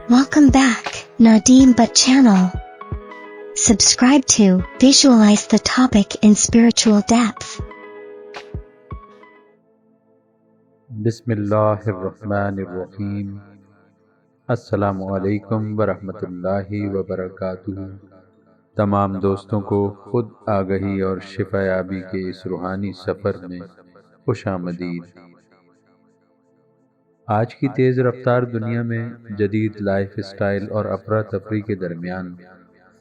Welcome back, Nadeem But channel. Subscribe to visualize the topic in spiritual depth. بسم اللہ الرحمن الرحیم۔ السلام علیکم ورحمۃ اللہ وبرکاتہ۔ تمام دوستوں کو خود آگہی اور شفا یابی کے اس روحانی سفر میں خوش آمدید۔ آج کی تیز رفتار دنیا میں جدید لائف اسٹائل اور افراتفری کے درمیان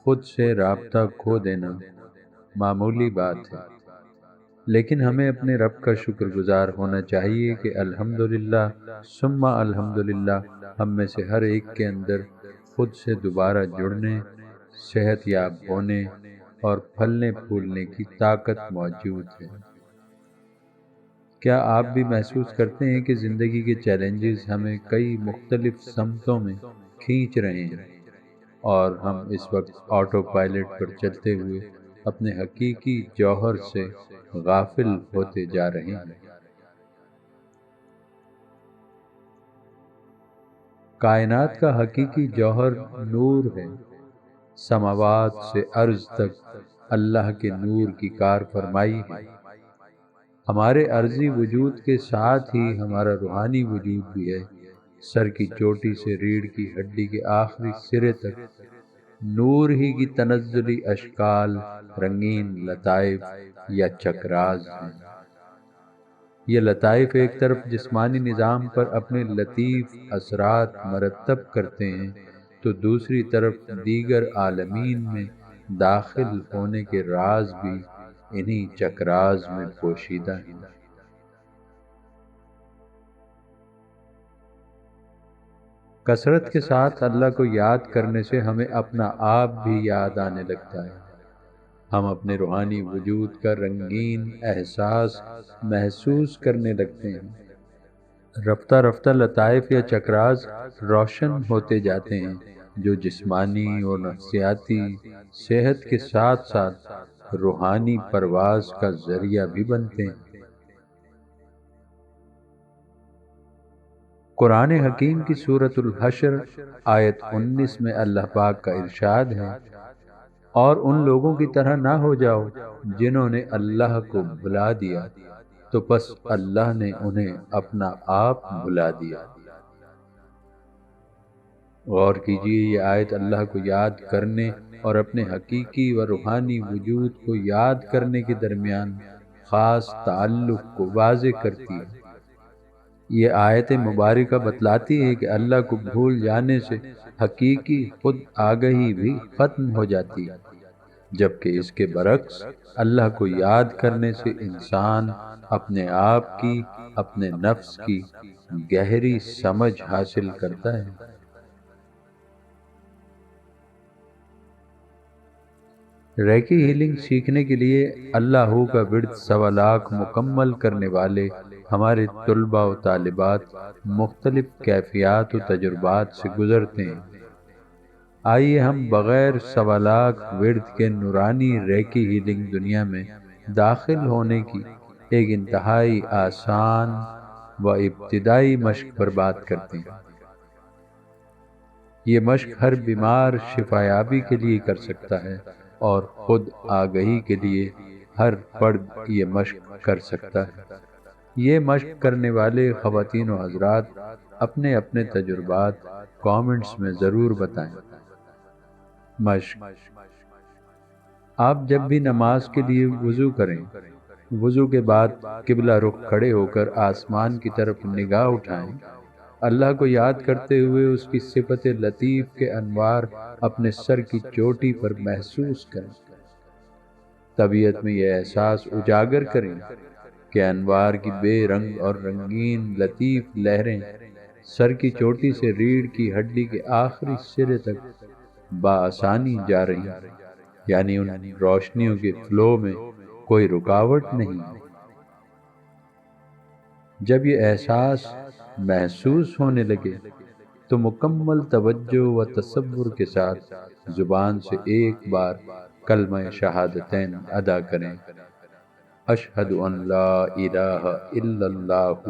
خود سے رابطہ کھو دینا معمولی بات ہے، لیکن ہمیں اپنے رب کا شکر گزار ہونا چاہیے کہ الحمدللہ ثم الحمدللہ ہم میں سے ہر ایک کے اندر خود سے دوبارہ جڑنے، صحت یاب ہونے اور پھلنے پھولنے کی طاقت موجود ہے۔ کیا آپ بھی محسوس کرتے ہیں کہ زندگی کے چیلنجز ہمیں کئی مختلف سمتوں میں کھینچ رہے ہیں اور ہم اس وقت آٹو پائلٹ پر چلتے ہوئے اپنے حقیقی جوہر سے غافل ہوتے جا رہے ہیں؟ کائنات کا حقیقی جوہر نور ہے۔ سماوات سے عرض تک اللہ کے نور کی کار فرمائی ہے۔ ہمارے عرضی وجود کے ساتھ ہی ہمارا روحانی وجود بھی ہے۔ سر کی چوٹی سے ریڑھ کی ہڈی کے آخری سرے تک نور ہی کی تنزلی اشکال، رنگین لطائف یا چکراز ہیں۔ یہ لطائف ایک طرف جسمانی نظام پر اپنے لطیف اثرات مرتب کرتے ہیں تو دوسری طرف دیگر عالمین میں داخل ہونے کے راز بھی انہی چکراز میں پوشیدہ ہیں۔ کثرت کے ساتھ اللہ کو یاد کرنے سے ہمیں اپنا آپ بھی یاد آنے لگتا ہے۔ ہم اپنے روحانی وجود کا رنگین احساس محسوس کرنے لگتے ہیں۔ رفتہ رفتہ لطائف یا چکراز روشن ہوتے جاتے ہیں جو جسمانی اور نفسیاتی صحت کے ساتھ ساتھ روحانی پرواز کا ذریعہ بھی بنتے ہیں۔ قرآن حکیم کی سورۃ الحشر آیت 19 میں اللہ پاک کا ارشاد ہے، اور ان لوگوں کی طرح نہ ہو جاؤ جنہوں نے اللہ کو بھلا دیا تو پس اللہ نے انہیں اپنا آپ بھلا دیا۔ غور کیجئے، یہ آیت اللہ کو یاد کرنے اور اپنے حقیقی و روحانی وجود کو یاد کرنے کے درمیان خاص تعلق کو واضح کرتی ہے۔ یہ آیت مبارکہ بتلاتی ہے کہ اللہ کو بھول جانے سے حقیقی خود آگہی بھی ختم ہو جاتی ہے، جبکہ اس کے برعکس اللہ کو یاد کرنے سے انسان اپنے آپ کی، اپنے نفس کی گہری سمجھ حاصل کرتا ہے۔ ریکی ہیلنگ سیکھنے کے لیے اللہ ہو کا ورد 1.25 لاکھ مکمل کرنے والے ہمارے طلباء و طالبات مختلف کیفیات و تجربات سے گزرتے ہیں۔ آئیے ہم بغیر 1.25 لاکھ ورد کے نورانی ریکی ہیلنگ دنیا میں داخل ہونے کی ایک انتہائی آسان و ابتدائی مشق پر بات کرتے ہیں۔ یہ مشق ہر بیمار شفا یابی کے لیے کر سکتا ہے اور خود آگہی کے لیے ہر فرد یہ مشق کر سکتا ہے۔ یہ مشق کرنے والے خواتین و حضرات اپنے اپنے تجربات کامنٹس میں ضرور بتائیں۔ مشق: آپ جب بھی نماز کے لیے وضو کریں، وضو کے بعد قبلہ رخ کھڑے ہو کر آسمان کی طرف نگاہ اٹھائیں۔ اللہ کو یاد کرتے ہوئے اس کی صفت لطیف کے انوار اپنے سر کی چوٹی پر محسوس کریں۔ طبیعت میں یہ احساس اجاگر کریں کہ انوار کی بے رنگ اور رنگین لطیف لہریں سر کی چوٹی سے ریڑھ کی ہڈی کے آخری سرے تک بآسانی جا رہی ہیں، یعنی ان روشنیوں کے فلو میں کوئی رکاوٹ نہیں ہے۔ جب یہ احساس محسوس ہونے لگے تو مکمل توجہ و تصور کے ساتھ زبان سے ایک بار کلمہ شہادتین ادا کریں: اشہد ان لا الہ الا اللہ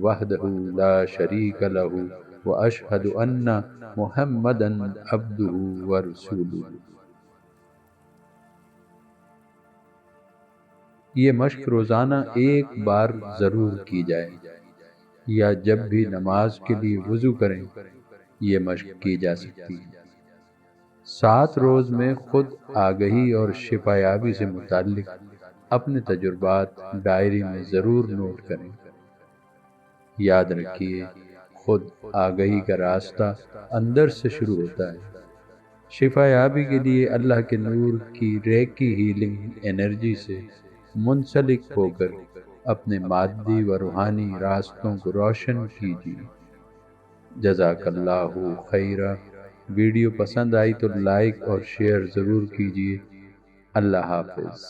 وحدہ لا شریک لہ واشہد ان محمدا عبدہ ورسولہ۔ یہ مشق روزانہ ایک بار ضرور کی جائے، یا جب بھی نماز کے لیے وضو کریں یہ مشق کی جا سکتی ہے۔ 7 روز میں خود آگہی اور شفا یابی سے متعلق اپنے تجربات ڈائری میں ضرور نوٹ کریں۔ یاد رکھیے، خود آگہی کا راستہ اندر سے شروع ہوتا ہے۔ شفا یابی کے لیے اللہ کے نور کی ریکی ہیلنگ انرجی سے منسلک ہو کر اپنے مادی و روحانی راستوں کو روشن کیجیے۔ جزاک اللہ خیرہ۔ ویڈیو پسند آئی تو لائک اور شیئر ضرور کیجیے۔ اللہ حافظ۔